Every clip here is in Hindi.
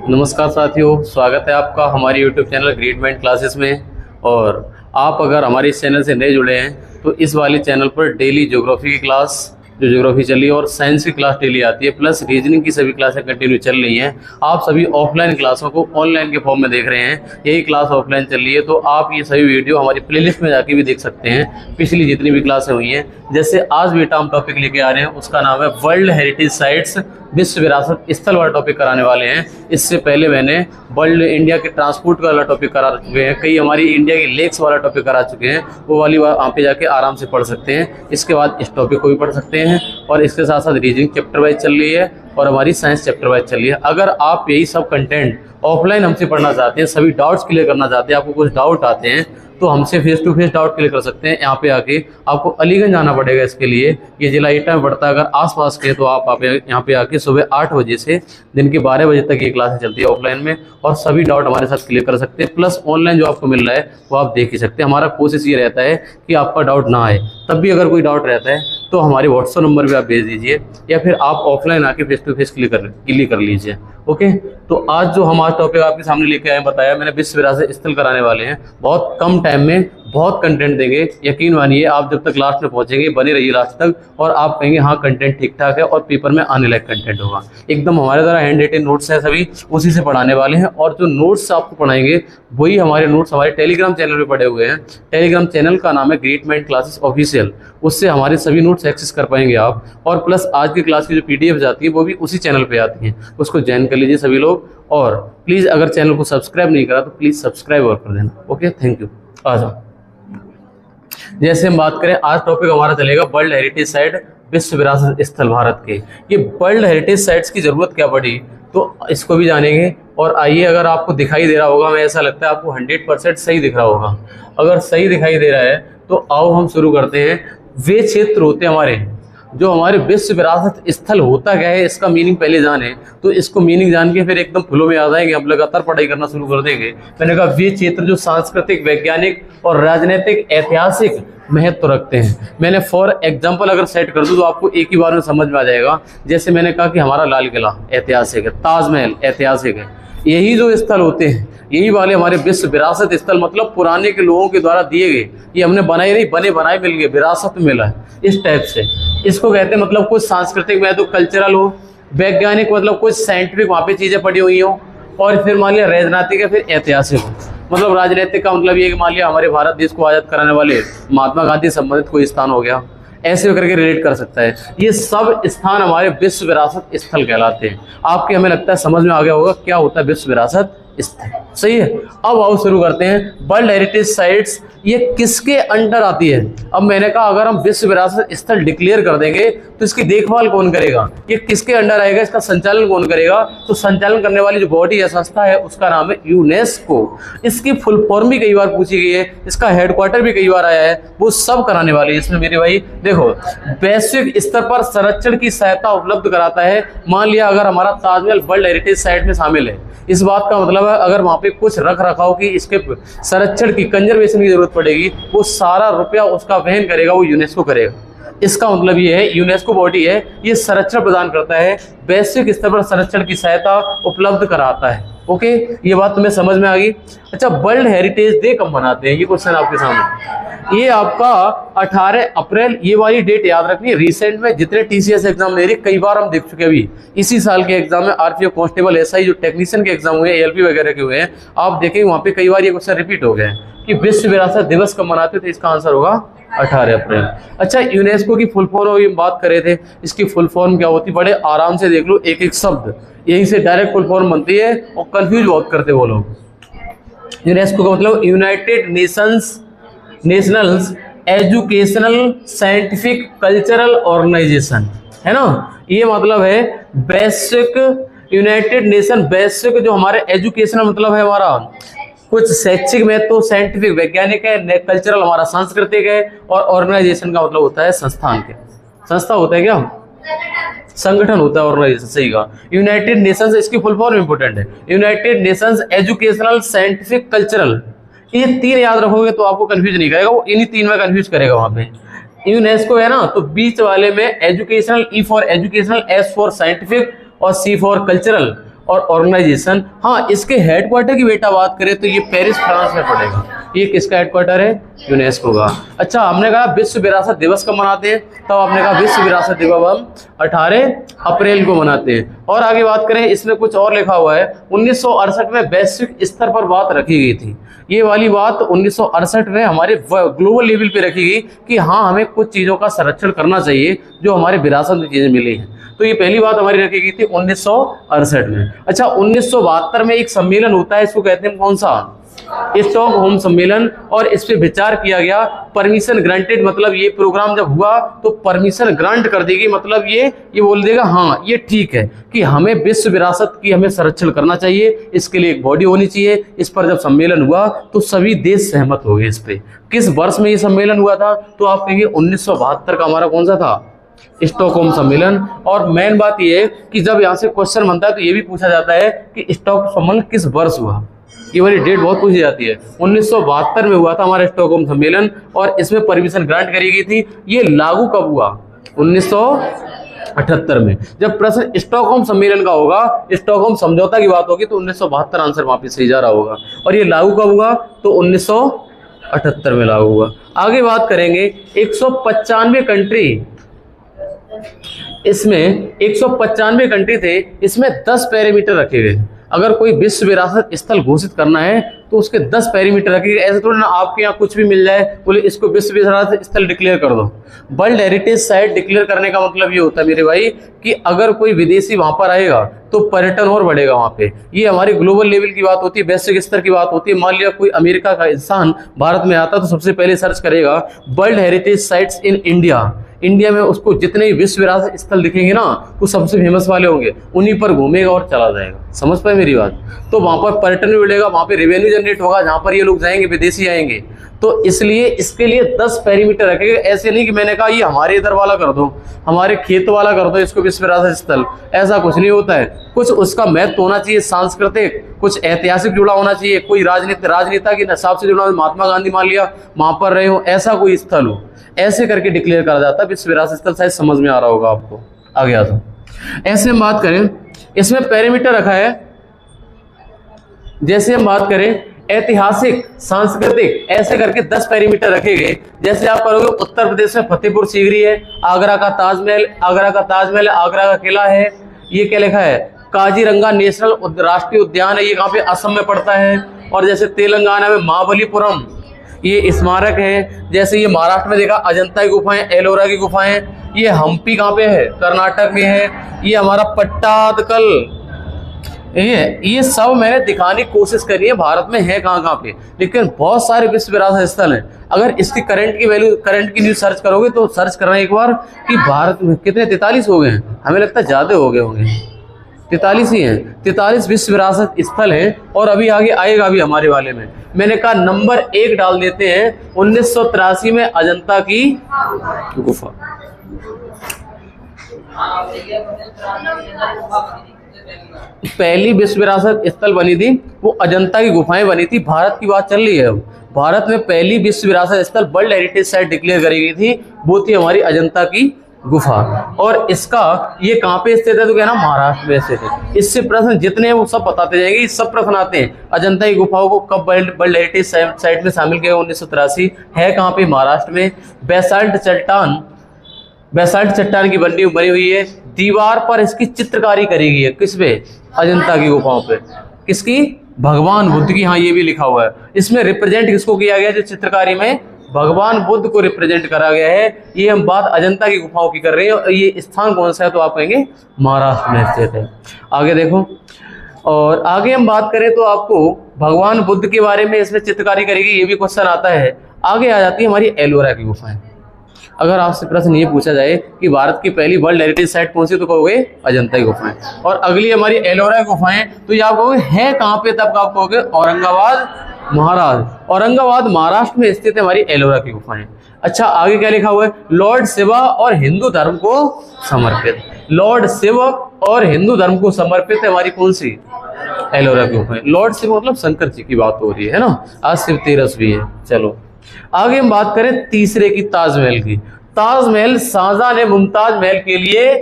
नमस्कार साथियों, स्वागत है आपका हमारे YouTube channel great mind classes में। और आप अगर हमारे इस चैनल से नए जुड़े हैं तो इस वाले चैनल पर डेली ज्योग्राफी की क्लास, जो ज्योग्राफी चल रही है, और साइंस की क्लास डेली आती है, प्लस रीजनिंग की सभी क्लासें कंटिन्यू चल रही हैं। आप सभी ऑफलाइन क्लासों को ऑनलाइन के फॉर्म में देख रहे हैं, यही क्लास ऑफलाइन चल रही है, तो आप ये सभी वीडियो हमारी प्लेलिस्ट में जाके भी देख सकते हैं, पिछली जितनी भी क्लासें हुई हैं। जैसे आज बेटा हम टॉपिक लेके आ रहे हैं, उसका नाम है वर्ल्ड हेरिटेज साइट्स, विश्व विरासत स्थल वाला टॉपिक कराने वाले हैं। इससे पहले मैंने वर्ल्ड इंडिया के ट्रांसपोर्ट वाला टॉपिक करा चुके हैं, कई हमारी इंडिया की लेक्स वाला टॉपिक करा चुके हैं, वो वाली वहाँ पे जाके आराम से पढ़ सकते हैं। इसके बाद इस टॉपिक को भी पढ़ सकते हैं, और इसके साथ साथ रीजनिंग चैप्टर वाइज चल रही है और हमारी साइंस चैप्टर वाइज चल रही है। अगर आप यही सब कंटेंट ऑफलाइन हमसे पढ़ना चाहते हैं, सभी डाउट्स क्लियर करना चाहते हैं, आपको कुछ डाउट आते हैं, तो हमसे face to face doubt clear कर सकते हैं। यहाँ पे आके आपको अलीगंज जाना पड़ेगा इसके लिए, ये जिला एटा में पड़ता है। अगर आसपास के तो आप यहाँ पे आके सुबह 8 बजे से दिन के 12 बजे तक ये क्लासेस चलती है ऑफलाइन में, और सभी डाउट हमारे साथ क्लियर कर सकते हैं। प्लस ऑनलाइन जो आपको मिल रहा है वो आप देख ही सकते हैं। हमारा कोशिश ये रहता है कि आपका डाउट ना आए, तब भी अगर कोई डाउट रहता है तो हमारे व्हाट्सएप नंबर पे आप भेज दीजिए, या फिर आप ऑफलाइन आके फेस टू फेस क्लियर कर लीजिए। ओके, तो आज जो हम आज टॉपिक आपके सामने लेके आए, बताया मैंने, विश्व विरासत स्थल कराने वाले हैं। बहुत कम टाइम में बहुत कंटेंट देंगे, यकीन मानिए। आप जब तक लास्ट में पहुंचेंगे, बने रहिए लास्ट तक, और आप कहेंगे हाँ कंटेंट ठीक ठाक है और पेपर में आने लायक कंटेंट होगा। एकदम हमारे द्वारा हैंड रिटन नोट्स है, सभी उसी से पढ़ाने वाले हैं। और जो नोट्स आपको पढ़ाएंगे वही हमारे नोट्स हमारे टेलीग्राम चैनल पे पड़े हुए हैं। टेलीग्राम चैनल का नाम है ग्रेट माइंड क्लासेस ऑफिशियल, उससे हमारे सभी नोट्स एक्सेस कर पाएंगे आप। और प्लस आज की क्लास की जो PDF जाती है वो भी उसी चैनल पे आती है, उसको ज्वाइन कर लीजिए सभी लोग। और प्लीज़ अगर चैनल को सब्सक्राइब नहीं करा तो प्लीज़ सब्सक्राइब और कर देना। Okay, thank you. आ जाओ। जैसे हम बात करें, आज टॉपिक हमारा चलेगा वर्ल्ड हेरिटेज साइट, विश्व विरासत स्थल भारत के। ये वर्ल्ड हेरिटेज साइट्स की जरूरत क्या पड़ी, तो इसको भी जानेंगे। और आइए, अगर आपको दिखाई दे रहा होगा, हमें ऐसा लगता है आपको 100% सही दिख रहा होगा। अगर सही दिखाई दे रहा है तो आओ हम शुरू करते हैं। वे क्षेत्र होते हैं हमारे, जो हमारे विश्व विरासत स्थल होता क्या है, इसका मीनिंग पहले जाने, तो इसको मीनिंग जान के फिर एकदम फ्लो में आ जाएंगे, हम लगातार पढ़ाई करना शुरू कर देंगे। मैंने कहा वे क्षेत्र जो सांस्कृतिक, वैज्ञानिक और राजनीतिक, ऐतिहासिक महत्व रखते हैं। मैंने फॉर एग्जाम्पल अगर सेट कर दूं तो आपको एक ही बार में समझ में आ जाएगा। जैसे मैंने कहा कि हमारा लाल किला ऐतिहासिक है, ताजमहल ऐतिहासिक है, यही जो स्थल होते हैं, यही वाले हमारे विश्व विरासत स्थल, मतलब पुराने के लोगों के द्वारा दिए गए, ये हमने बनाए नहीं, बने बनाए मिल गए, विरासत में मिला है, इस टाइप से इसको कहते हैं। मतलब कुछ सांस्कृतिक में तो कल्चरल हो, वैज्ञानिक मतलब कुछ साइंटिफिक वहाँ पे चीजें पड़ी हुई हो, और फिर मान लिया राजनीतिक है, फिर ऐतिहासिक हो। मतलब राजनीतिक का मतलब ये कि मान लिया हमारे भारत देश को आजाद कराने वाले महात्मा गांधी संबंधित कोई स्थान हो गया, ऐसे करके रिलेट कर सकता है। ये सब स्थान हमारे विश्व विरासत स्थल कहलाते हैं। आपके हमें लगता है समझ में आ गया होगा क्या होता है विश्व विरासत स्थल, सही है। अब आओ शुरू करते हैं। वर्ल्ड हेरिटेज साइट्स ये किसके अंडर आती है? अब मैंने कहा अगर हम विश्व विरासत स्थल डिक्लेयर कर देंगे तो इसकी देखभाल कौन करेगा, ये किसके अंडर आएगा, इसका संचालन कौन करेगा? तो संचालन करने वाली जो बॉडी या संस्था है उसका नाम है यूनेस्को। इसकी फुल फॉर्म भी कई बार पूछी गई है, इसका हेडक्वार्टर भी कई बार आया है, वो सब कराने वाले इसमें मेरे भाई। देखो, वैश्विक स्तर पर संरक्षण की सहायता उपलब्ध कराता है। मान लिया अगर हमारा ताजमहल वर्ल्ड हेरिटेज साइट में शामिल है, इस बात का मतलब है अगर वहाँ पे कुछ रख रखाव की, इसके संरक्षण की, कंजर्वेशन की जरूरत पड़ेगी, वो सारा रुपया उसका वहन करेगा वो यूनेस्को करेगा। इसका मतलब ये है यूनेस्को बॉडी है, ये संरक्षण प्रदान करता है, वैश्विक स्तर पर संरक्षण की सहायता उपलब्ध कराता है। ओके, ये बात तुम्हें समझ में आ गई। अच्छा, वर्ल्ड हेरिटेज डे कब मनाते हैं, ये क्वेश्चन आपके सामने। ये आपका 18 अप्रैल, ये वाली डेट याद रखनी है। रिसेंट में जितने TCS एग्जाम दे रही, कई बार हम देख चुके हैं। अभी इसी साल के एग्जाम में RPO कांस्टेबल SI जो टेक्नीशियन के एग्जाम हुए, ALP वगैरह के हुए हैं, आप देखेंगे वहाँ पे कई बार ये क्वेश्चन रिपीट हो गए कि विश्व विरासत दिवस कब मनाते, तो इसका आंसर होगा 18 अप्रैल। अच्छा, यूनेस्को की फुल फॉर्म बात कर रहे थे, इसकी फुल फॉर्म क्या होती, बड़े आराम से देख लो, एक एक शब्द यहीं से डायरेक्ट फुल फॉर्म बनती है, और कंफ्यूज बहुत करते वो लोग। यूनेस्को का मतलब united nationals educational scientific cultural organisation, है ना। ये मतलब है वैश्विक, यूनाइटेड नेशन वैश्विक, जो हमारे एजुकेशनल मतलब है हमारा कुछ शैक्षिक में, तो साइंटिफिक वैज्ञानिक है, कल्चरल हमारा सांस्कृतिक है, और ऑर्गेनाइजेशन का मतलब होता है संस्थान के, संस्था होता है क्या, संगठन होता है ऑर्गेनाइजेशन, सही कहा। यूनाइटेड नेशंस, इसकी फुल फॉर्म इंपोर्टेंट है, United Nations educational scientific cultural. ये 3 याद रखोगे तो आपको कंफ्यूज नहीं करेगा, वो इन्हीं 3 में कंफ्यूज करेगा। वहां पे यूनेस्को है ना, तो बीच वाले में educational, E for educational, S for scientific, और C फॉर कल्चरल और ऑर्गेनाइजेशन। हाँ, इसके हेडक्वार्टर की बेटा बात करें तो ये पेरिस फ्रांस में पड़ेगा। ये किसका हेडक्वार्टर है? यूनेस्को का। अच्छा, हमने कहा विश्व विरासत दिवस कब मनाते हैं? तब हमने कहा विश्व विरासत दिवस हम 18 अप्रैल को मनाते हैं। और आगे बात करें, इसमें कुछ और लिखा हुआ है। 1968 में वैश्विक स्तर पर बात रखी गई थी। ये वाली बात 1968 में हमारे ग्लोबल लेवल पे रखी गई कि हाँ, हमें कुछ चीज़ों का संरक्षण करना चाहिए जो हमारे विरासत में चीज़ें मिली हैं। तो ये पहली बात हमारी रखी गई थी 1968 में। अच्छा, 1972 में एक सम्मेलन होता है, इसको कहते हैं कौन सा? स्टॉकहोम सम्मेलन। और इस पे विचार किया गया, परमिशन ग्रांटेड, मतलब ये प्रोग्राम जब हुआ तो परमिशन ग्रांट कर देगी, मतलब ये बोल देगा हाँ ये ठीक है कि हमें विश्व विरासत की हमें संरक्षण करना चाहिए, इसके लिए एक बॉडी होनी चाहिए। इस पर जब सम्मेलन हुआ तो सभी देश सहमत हो गए इस पे। किस वर्ष में ये सम्मेलन हुआ था? तो आप कहेंगे 1972 का हमारा कौन सा था? स्टॉकहोम सम्मेलन। और मेन बात ये है कि जब यहाँ से क्वेश्चन बनता है तो ये भी पूछा जाता है कि स्टॉकहोम सम्मेलन किस वर्ष हुआ। ये वाली डेट बहुत पूछी जाती है। 1972 में हुआ था हमारा स्टॉकहोम सम्मेलन और इसमें परमिशन ग्रांट करी गई थी। ये लागू कब हुआ? 1978 में। जब प्रश्न स्टॉकहोम सम्मेलन का होगा, स्टॉकहोम समझौता की बात होगी तो 1972 आंसर वापिस सही जा रहा होगा। और ये लागू कब हुआ? तो 1978 में लागू हुआ। आगे बात करेंगे 195 कंट्री, इसमें 195 कंट्री थे, इसमें 10 पैरामीटर रखे गए। अगर कोई विश्व विरासत स्थल घोषित करना है तो उसके 10 पैरामीटर रखे गए। ऐसे थोड़ा ना आपके यहाँ कुछ भी मिल जाए बोले इसको विश्व विरासत स्थल डिक्लेयर कर दो। वर्ल्ड हेरिटेज साइट डिक्लेयर करने का मतलब ये होता है मेरे भाई कि अगर कोई विदेशी वहां पर आएगा तो पर्यटन और बढ़ेगा वहां पे। ये हमारी ग्लोबल लेवल की बात होती है, वैश्विक स्तर की बात होती है। मान लिया कोई अमेरिका का इंसान भारत में आता तो सबसे पहले सर्च करेगा world heritage sites in India. India में उसको जितने भी विश्व विरासत स्थल दिखेंगे ना वो सबसे फेमस वाले होंगे, उन्हीं पर घूमेगा और चला जाएगा। समझ पाए मेरी बात? तो वहां पर पर्यटन भी बढ़ेगा, वहां पे रेवेन्यू जनरेट होगा, जहां पर ये लोग जाएंगे विदेशी आएंगे। तो इसलिए इसके लिए 10 पैरामीटर रखेंगे। ऐसे नहीं कि मैंने कहा ये हमारे इधर वाला कर दो, हमारे खेत वाला कर दो इसको विश्व विरासत स्थल, ऐसा कुछ नहीं होता है। कुछ उसका महत्व होना चाहिए, सांस्कृतिक, कुछ ऐतिहासिक जुड़ा होना चाहिए, कोई राजनेता के हिसाब से जुड़ा, महात्मा गांधी मान लिया वहां पर रहे हो, ऐसा कोई स्थल हो, ऐसे करके डिक्लेयर करा जाता है विश्व विरासत स्थल। शायद समझ में आ रहा होगा आपको। आगे आ जाओ। ऐसे हम बात करें, इसमें पैरामीटर रखा है, जैसे हम बात करें ऐतिहासिक, सांस्कृतिक, ऐसे करके 10 पैरामीटर रखे गए। जैसे आप करोगे उत्तर प्रदेश में फतेहपुर सीकरी है, आगरा का ताजमहल, आगरा का किला है। ये क्या लिखा है? काजीरंगा नेशनल राष्ट्रीय उद्यान है, ये कहाँ पे? असम में पड़ता है। और जैसे तेलंगाना में महाबलीपुरम ये स्मारक है। जैसे ये महाराष्ट्र में देखा अजंता की गुफाएं, एलोरा की गुफाएं। ये हम्पी कहाँ पे है? कर्नाटक में है। ये हमारा पट्टादकल, ये सब मैंने दिखाने की कोशिश करी है भारत में है कहाँ पे, लेकिन बहुत सारे विश्व विरासत स्थल हैं। अगर इसकी करंट की न्यूज सर्च करोगे तो सर्च करना एक बार कि भारत में कितने 43 हो गए हैं, हमें लगता है ज्यादा हो गए होंगे, 43 ही हैं। 43 विश्व विरासत स्थल हैं और अभी आगे आएगा भी हमारे वाले में। मैंने कहा नंबर 1 डाल देते हैं, 1983 में अजंता की गुफा। पहली विश्व विरासत स्थल बनी थी वो अजंता की गुफाएं बनी थी। भारत की बात चल रही है अब। भारत में पहली विश्व विरासत स्थल वर्ल्ड हेरिटेज साइट डिक्लेयर करी गई थी, वो थी हमारी अजंता की गुफा। और इसका ये कहाँ पे स्थित है? तो कहना महाराष्ट्र में स्थित है। इससे प्रश्न जितने हैं वो सब बताते जाएंगे, ये सब प्रश्न आते हैं। अजंता की गुफाओं को कब वर्ल्ड हेरिटेज साइट में शामिल किया? 1983। है कहाँ पे? महाराष्ट्र में। बेसाल्ट चट्टान की बनी हुई है। दीवार पर इसकी चित्रकारी करी गई है, किस पे? अजंता की गुफाओं पे। किसकी? भगवान बुद्ध की। हाँ, ये भी लिखा हुआ है। इसमें रिप्रेजेंट किसको किया गया? जो चित्रकारी में भगवान बुद्ध को रिप्रेजेंट करा गया है। ये हम बात अजंता की गुफाओं की कर रहे हैं। ये स्थान कौन सा है? तो आप कहेंगे महाराष्ट्र में स्थित है। आगे देखो, और आगे हम बात करें तो आपको भगवान बुद्ध के बारे में इसमें चित्रकारी करेगी, ये भी क्वेश्चन आता है। आगे आ जाती है हमारी एलोरा की गुफाएं। अगर आपसे प्रश्न ये पूछा जाए कि भारत की पहली वर्ल्ड हेरिटेज साइट कौन सी, तो कहोगे अजंता की गुफाएं। और अगली हमारी एलोरा की गुफाएं, तो ये आप कहोगे है कहाँ पे? तब आप कहोगे औरंगाबाद महाराष्ट्र। औरंगाबाद महाराष्ट्र में स्थित है हमारी एलोरा की गुफाएं। अच्छा, आगे क्या लिखा हुआ है? लॉर्ड शिवा और हिंदू धर्म को समर्पित। लॉर्ड शिव और हिंदू धर्म को समर्पित है हमारी कौन सी? एलोरा की गुफाएं। लॉर्ड शिव मतलब शंकर जी की बात हो रही है ना, आज शिव तेरस भी है। चलो आगे हम बात करें तीसरे की, ताजमहल की। ताजमहल शाहजहां ने मुमताज महल के लिए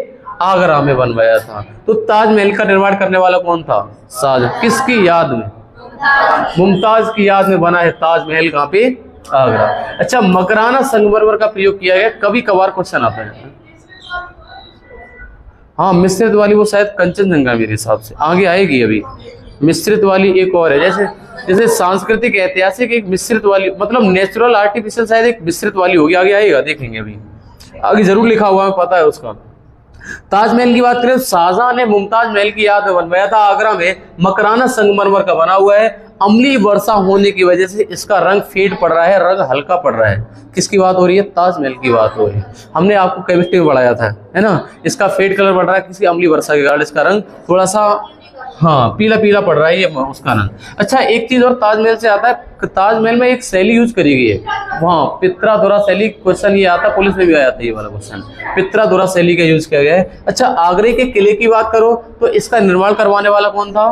आगरा में बनवाया था। तो ताजमहल का निर्माण करने वाला कौन था? शाहजहां। किसकी याद में? मुमताज की याद में बना है ताजमहल। कहाँ पे? आगरा। अच्छा, मकराना संगमरमर का प्रयोग किया गया, कभी कभार क्वेश्चन आता है। हाँ, मिश्रित वाली वो शायद कंचनजंगा मेरे हिसाब से आगे आएगी। अभी मिश्रित वाली एक और है, जैसे जैसे सांस्कृतिक ऐतिहासिक एक मिश्रित वाली, मतलब नेचुरल आर्टिफिशियल शायद एक मिश्रित वाली होगी, आगे आएगा, देखेंगे। अभी आगे जरूर लिखा हुआ है, पता है उसका। ताजमहल की बात करें, शाहजहां ने मुमताज महल की याद में बनवाया था। आगरा में मकराना संगमरमर का बना हुआ है। अम्लीय वर्षा होने की वजह से इसका रंग फेड पड़ रहा है, रंग हल्का पड़ रहा है। किसकी बात हो रही है? ताजमहल की बात हो रही है। हमने आपको केमिस्ट्री में पढ़ाया था, है ना। इसका फेड कलर पड़ रहा है किसी अम्लीय वर्षा के कारण, इसका रंग थोड़ा सा हाँ पीला पीला पड़ रहा है ये उसका रंग। अच्छा, एक चीज और ताजमहल से आता है, ताजमहल में एक शैली यूज करी गई है वहाँ, पित्राधुरा शैली। क्वेश्चन ये आता, पुलिस में भी आया था ये वाला क्वेश्चन, पित्राधुरा शैली का यूज किया गया है। अच्छा, आगरे के किले की बात करो तो इसका निर्माण करवाने वाला कौन था?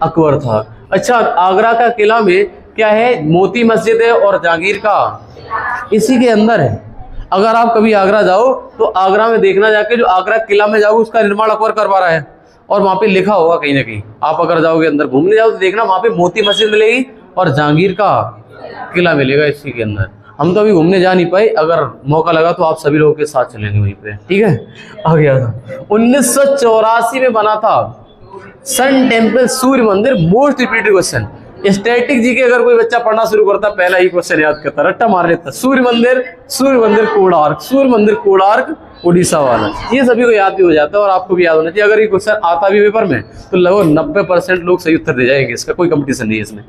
अकबर था। अच्छा, आगरा का किला में क्या है? मोती मस्जिद है और जहांगीर का इसी के अंदर है। अगर आप कभी आगरा जाओ तो आगरा में देखना जाके, जो आगरा किला में जाओ उसका निर्माण अकबर करवा रहा है, और वहां पे लिखा होगा कहीं ना कहीं। आप अगर जाओगे अंदर घूमने जाओ तो देखना वहां पे मोती मस्जिद मिलेगी और जहांगीर का किला मिलेगा इसी के अंदर। हम तो अभी घूमने जा नहीं पाए, अगर मौका लगा तो आप सभी लोगों के साथ चलेंगे वहीं पे, ठीक है। आ गया था 1984 में बना था सन टेम्पल सूर्य मंदिर। Most repeated question, static G के अगर कोई बच्चा पढ़ना शुरू करता पहला ही क्वेश्चन याद करता, रट्टा मार लेता। सूर्य मंदिर कोणार्क, सूर्य मंदिर कोणार्क उड़ीसा वाला, ये सभी को याद भी हो जाता है और आपको भी याद होना चाहिए। अगर ये क्वेश्चन आता भी पेपर में तो लगभग 90% लोग सही उत्तर दे जाएंगे, इसका कोई कंपटीशन नहीं है इसमें।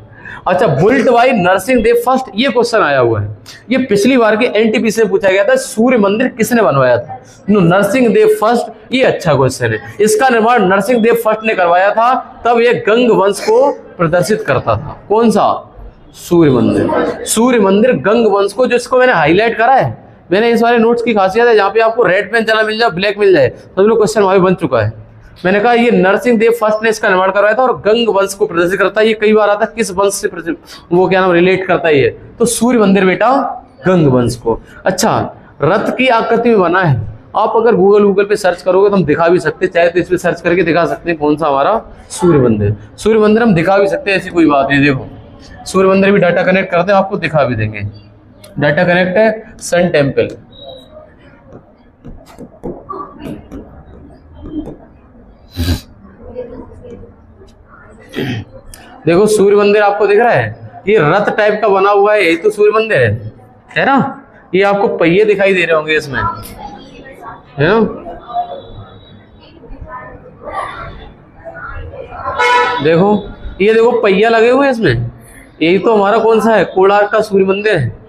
अच्छा, built by Narasimha Dev first, ये क्वेश्चन आया हुआ है, ये पिछली बार के एनटीपीसी में पूछा गया था। सूर्य मंदिर किसने बनवाया था? नरसिंह देव फर्स्ट, ये अच्छा क्वेश्चन है। इसका निर्माण नरसिंह देव फर्स्ट ने करवाया था, तब ये गंग वंश को प्रदर्शित करता था। कौन सा? सूर्य मंदिर। सूर्य मंदिर गंग वंश को, जिसको मैंने हाईलाइट करा है, मैंने इस वाले नोट्स की खासियत है, जहाँ पे आपको रेड पेन चला मिल जाए, ब्लैक मिल जाए, तो लोग क्वेश्चन वहां बन चुका है। मैंने कहा ये नरसिंह देव फर्स्ट ने इसका निर्माण करवाया था और गंग वंश को प्रदर्शित करता है। ये कई बार आता है, किस वंश से वो क्या नाम रिलेट करता है ये, तो सूर्य मंदिर बेटा गंग वंश को। अच्छा, रथ की आकृति में बना है। आप अगर गूगल पे सर्च करोगे तो हम दिखा भी सकते हैं, चाहे तो इस पे सर्च करके दिखा सकते हैं कौन सा हमारा सूर्य मंदिर। सूर्य मंदिर हम दिखा भी सकते हैं, ऐसी कोई बात नहीं। देखो सूर्य मंदिर भी डाटा कनेक्ट करते हैं, आपको दिखा भी देंगे। डाटा कनेक्ट है सन टेम्पल। देखो सूर्य मंदिर आपको दिख रहा है, ये रथ टाइप का बना हुआ है, यही तो सूर्य मंदिर है ना। ये आपको पहिए दिखाई दे रहे होंगे इसमें, है ना। देखो ये देखो पहिया लगे हुए हैं इसमें, यही तो हमारा कौन सा है? कोणार्क का सूर्य मंदिर है।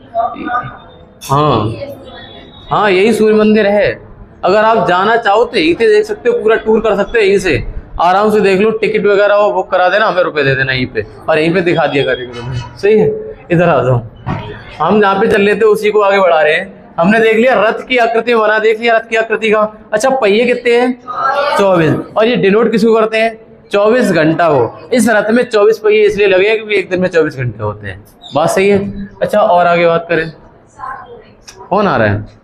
हाँ, यही सूर्य मंदिर है। अगर आप जाना चाहो तो यहीं से देख सकते हो, पूरा टूर कर सकते हो, यहीं से आराम से देख लो। टिकट वगैरह वो बुक करा देना, हमें रुपए दे देना यहीं पे, और यहीं पे दिखा दिया करेंगे तुम्हें। सही है, इधर आ जाओ। हम जहाँ पे चल लेते उसी को आगे बढ़ा रहे हैं। हमने देख लिया रथ की आकृति बना, देख लिया रथ की आकृति का। अच्छा, पहिए कितने हैं? 24। और ये डिनोट किसको करते हैं? 24 घंटा हो। इस रथ में 24 पहिए इसलिए लगे हैं क्योंकि एक दिन में 24 घंटे होते हैं। बात सही है। अच्छा, और आगे बात करें, कौन आ रहा है?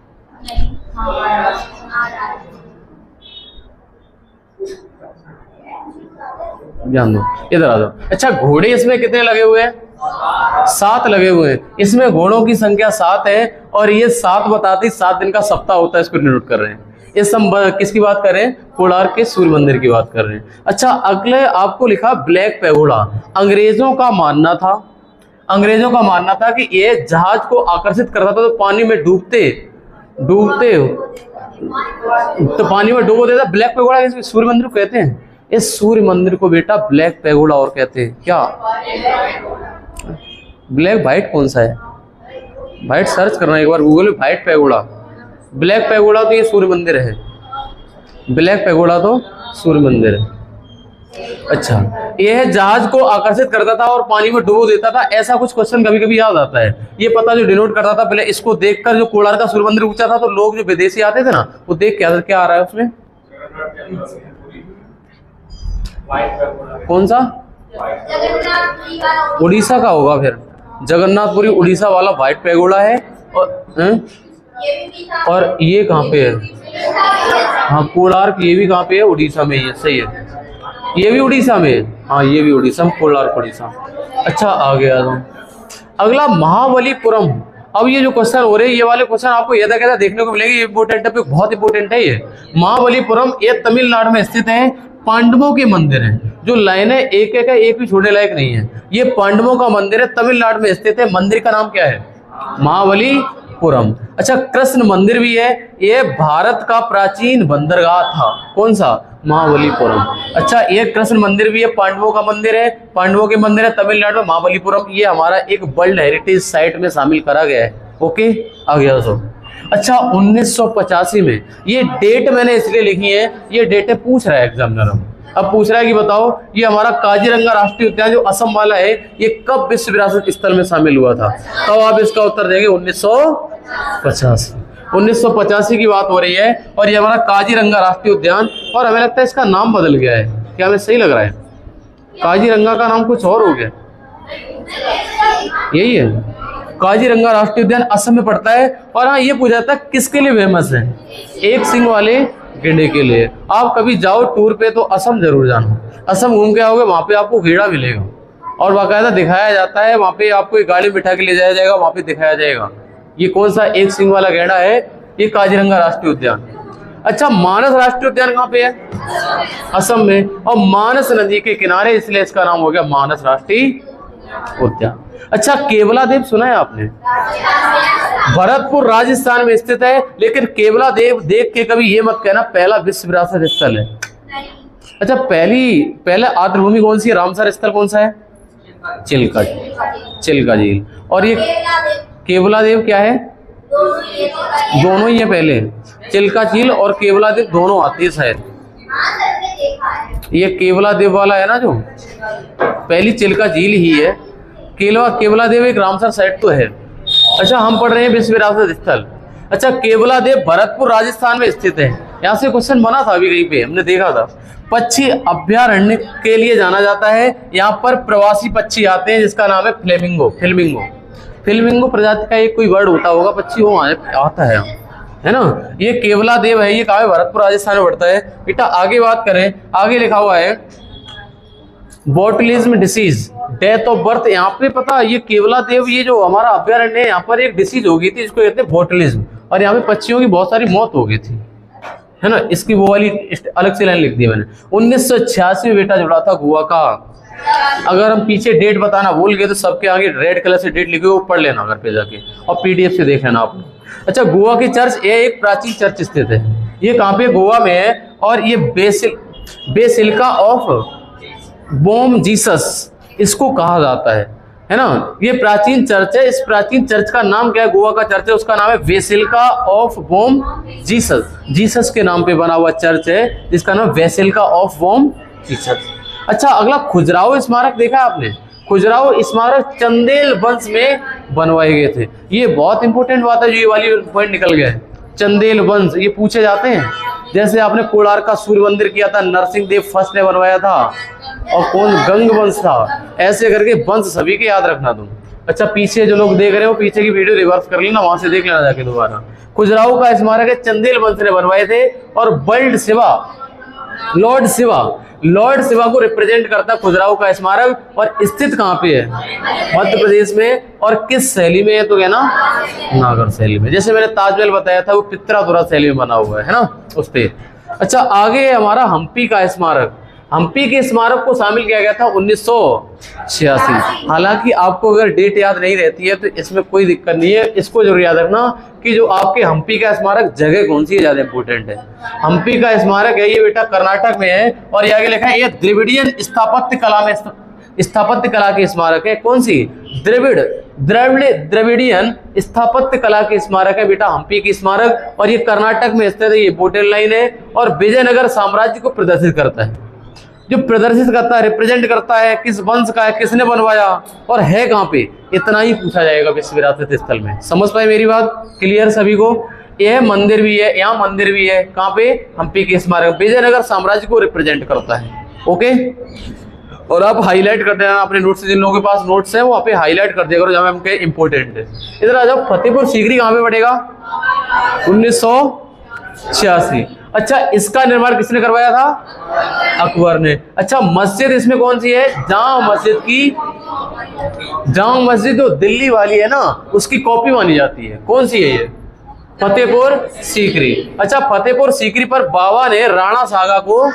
ध्यान दो, इधर आ जाओ। अच्छा, घोड़े इसमें कितने लगे हुए हैं? 7 लगे हुए हैं। इसमें घोड़ों की संख्या 7 है, और ये 7 बताती 7 दिन का सप्ताह होता है, इसको नोट कर रहे हैं। इस किसकी बात कर रहे हैं? कोणार्क के सूर्य मंदिर की बात कर रहे हैं। अच्छा, अगले आपको लिखा ब्लैक पैगोडा। अंग्रेजों का मानना था कि ये जहाज को आकर्षित करता था, तो पानी में डूबते तो पानी में डूबो देता। ब्लैक पैगोडा सूर्य मंदिर को कहते हैं। इस सूर्य मंदिर को बेटा ब्लैक पैगोडा और कहते हैं। क्या ब्लैक? व्हाइट कौन सा है? व्हाइट सर्च करना एक बार गूगल में, व्हाइट पैगोडा। ब्लैक पैगोडा तो ये सूर्य मंदिर है, ब्लैक पैगोडा तो सूर्य मंदिर है। अच्छा, यह जहाज को आकर्षित करता था और पानी में डुबो देता था, ऐसा कुछ क्वेश्चन कभी कभी याद आता है। ये पता जो डिनोट करता था, पहले इसको देखकर जो कोणार्क का सूर्य मंदिर पूछा था, तो लोग जो विदेशी आते थे ना, वो देख क्या आ रहा है उसमें? कौन सा? उड़ीसा का होगा फिर, जगन्नाथपुरी उड़ीसा वाला व्हाइट पैगोडा है। और ये कहाँ पे है? हाँ कोणार्क, ये भी कहाँ पे है? उड़ीसा में, ये सही है, ये भी उड़ीसा में है। हाँ ये भी उड़ीसा में, कोणार्क उड़ीसा। अच्छा आ गया तो अगला महाबलीपुरम। अब ये जो क्वेश्चन हो रहे हैं, ये वाले क्वेश्चन आपको यदा कहता देखने को मिलेंगे, इंपोर्टेंट है, बहुत इंपोर्टेंट है ये। महाबलीपुरम ये तमिलनाडु में स्थित है, पांडवों के मंदिर है। जो लाइन है एक एक है, एक भी छोड़ने लायक नहीं है। ये पांडवों का मंदिर है, तमिलनाडु में स्थित है। मंदिर का नाम क्या है? महाबलीपुरम। अच्छा कृष्ण मंदिर भी है, ये भारत का प्राचीन बंदरगाह था। कौन सा? महाबलीपुरम। अच्छा ये कृष्ण मंदिर भी है, पांडवों का मंदिर है, पांडवों के मंदिर है तमिलनाडु में, महाबलीपुरम। ये हमारा एक वर्ल्ड हेरिटेज साइट में शामिल करा गया है। ओके आ गया सो। अच्छा 1985 में, ये डेट मैंने इसलिए लिखी है, ये डेट पूछ रहा है एग्जामिनर। अब पूछ रहा है कि बताओ ये हमारा काजीरंगा राष्ट्रीय उद्यान जो असम वाला है, ये कब विश्व विरासत स्थल में शामिल हुआ था? तो आप इसका उत्तर देंगे 1985। 1985 की बात हो रही है, और ये हमारा काजीरंगा राष्ट्रीय उद्यान, और हमें लगता है इसका नाम बदल गया है। क्या हमें सही लग रहा है? काजीरंगा का नाम कुछ और हो गया, यही है। काजीरंगा राष्ट्रीय उद्यान असम में पड़ता है। और हाँ ये पूछा था किसके लिए फेमस है? एक सिंग वाले गेंडे के लिए। आप कभी जाओ टूर पे तो असम जरूर जाना। असम घूम के आओगे, वहां पे आपको गेड़ा मिलेगा, और बाकायदा दिखाया जाता है। वहां पे आपको एक गाड़ी बिठा के ले जाया जाएगा, वहां पे दिखाया जाएगा ये कौन सा एक सिंग वाला गेंडा है, ये काजीरंगा राष्ट्रीय उद्यान। अच्छा मानस राष्ट्रीय उद्यान कहाँ पे है? असम में, और मानस नदी के किनारे, इसलिए इसका नाम हो गया मानस राष्ट्रीय उद्यान। अच्छा केवलादेव सुना है आपने? भरतपुर राजस्थान में स्थित है, लेकिन केवलादेव देख के कभी ये मत कहना पहला विश्व विरासत स्थल है। अच्छा पहले आर्द्रभूमि कौन सी है? रामसर स्थल कौन सा है? चिल्का झील। और ये केवलादेव क्या है? दोनों ही है, पहले चिल्का झील और केवलादेव दोनों आती है शायद। ये केवलादेव वाला है ना, जो पहली चिल्का झील ही है। केवलादेव एक रामसर साइट तो है। अच्छा हम पढ़ रहे हैं विश्व विरासत स्थल। अच्छा केवलादेव भरतपुर राजस्थान में स्थित है। यहाँ से क्वेश्चन बना था अभी कहीं पे, हमने देखा था। पक्षी अभ्यारण्य के लिए जाना जाता है। यहाँ पर प्रवासी पक्षी आते हैं, जिसका नाम है फ्लेमिंगो प्रजाति का एक कोई वर्ड होता होगा, पक्षी वो आता है ना। ये केवलादेव है, ये कहाँ है? भरतपुर राजस्थान में पड़ता है। बेटा आगे बात करें, आगे लिखा हुआ है botulism disease, death of birth. यहाँ पे पता ये केवलादेव, ये जो हमारा अभ्यारण्य है, यहाँ पर एक डिसीज हो गई थी, इसको कहते हैं बोटुलिज्म, और यहाँ पे पक्षियों की बहुत सारी मौत हो गई थी, है ना। इसकी वो वाली अलग से लाइन लिख दी मैंने। 1986 में बेटा जुड़ा था गोवा का। अगर हम पीछे डेट बताना भूल गए तो सबके आगे रेड कलर से डेट लिखी, वो पढ़ लेना घर पे जाके, और पीडीएफ से देख लेना आप। अच्छा गोवा की चर्च, ये एक प्राचीन चर्च स्थित है। ये कहाँ पे? गोवा में है, और ये बेसिलिका ऑफ बॉम जीसस इसको कहा जाता है ना। ये प्राचीन चर्च है। इस प्राचीन चर्च का नाम क्या है? गोवा का चर्च है, उसका नाम है बेसिलिका ऑफ बॉम जीसस के नाम पे बना हुआ चर्च है, जिसका नाम बेसिलिका ऑफ बॉम जीसस। अच्छा अगला खुजराहो स्मारक देखा आपने? खुजराहो स्मारक चंदेल वंश में बनवाए गए थे। ये बहुत इंपॉर्टेंट बात है, जो ये वाली पॉइंट निकल गया है। चंदेल वंश ये पूछे जाते हैं। जैसे आपने कोणार्क का सूर्य मंदिर किया था, नरसिंह देव फर्स्ट ने बनवाया था, और कौन? गंग वंश था। ऐसे करके वंश सभी के याद रखना तुम। अच्छा पीछे जो लोग देख रहे हो, पीछे की वीडियो रिवर्स कर लेना, वहां से देख लेना जाके दोबारा। खुजराहो का स्मारक है, चंदेल वंश ने बनवाए थे। और लॉर्ड शिवा को रिप्रेजेंट करता खुजराहो का स्मारक। और स्थित कहाँ पे है? मध्य प्रदेश में। और किस शैली में है? तो क्या ना, नागर शैली में। जैसे मैंने ताजमहल बताया था, वो पित्रातुरा शैली में बना हुआ है ना, उस पे। अच्छा आगे हमारा हम्पी का स्मारक। हम्पी के स्मारक को शामिल किया गया था 1986। हालांकि आपको अगर डेट याद नहीं रहती है तो इसमें कोई दिक्कत नहीं है, इसको जरूर याद रखना कि जो आपके हम्पी का स्मारक जगह कौन सी है, ज्यादा इंपॉर्टेंट है। हम्पी का स्मारक है, ये बेटा कर्नाटक में है, और ये आगे लिखा है ये द्रविडियन स्थापत्य कला के स्मारक है। कौन सी? द्रविडियन स्थापत्य कला के स्मारक है बेटा हम्पी की स्मारक, और ये कर्नाटक में स्थित है। ये बोटल लाइन है, और विजयनगर साम्राज्य को प्रदर्शित करता है। जो प्रदर्शित करता है, रिप्रेजेंट करता है, किस वंश का है, किसने बनवाया, और है कहाँ पे, इतना ही पूछा जाएगा विश्व विरासत स्थल में। समझ पाए मेरी बात? क्लियर सभी को? यह मंदिर भी है, यहाँ मंदिर भी है, कहाँ पे? हम्पी के स्मारक। विजयनगर साम्राज्य को रिप्रेजेंट करता है। ओके, और आप हाईलाइट कर देना अपने नोट्स, जिन लोगों के पास नोट्स है वहाँ पे हाईलाइट कर दिया करो जहाँ हम इंपॉर्टेंट है। इधर आ जाओ, फतेहपुर सीकरी कहाँ पे पड़ेगा? 86। अच्छा, इसका निर्माण किसने करवाया था? अकबर ने। अच्छा, मस्जिद इसमें कौन सी है? जामा मस्जिद की, जामा मस्जिद जो दिल्ली वाली है ना, उसकी कॉपी मानी जाती है। कौन सी है ये? फतेहपुर सीकरी। अच्छा, फतेहपुर सीकरी पर बाबा ने राणा सागा को,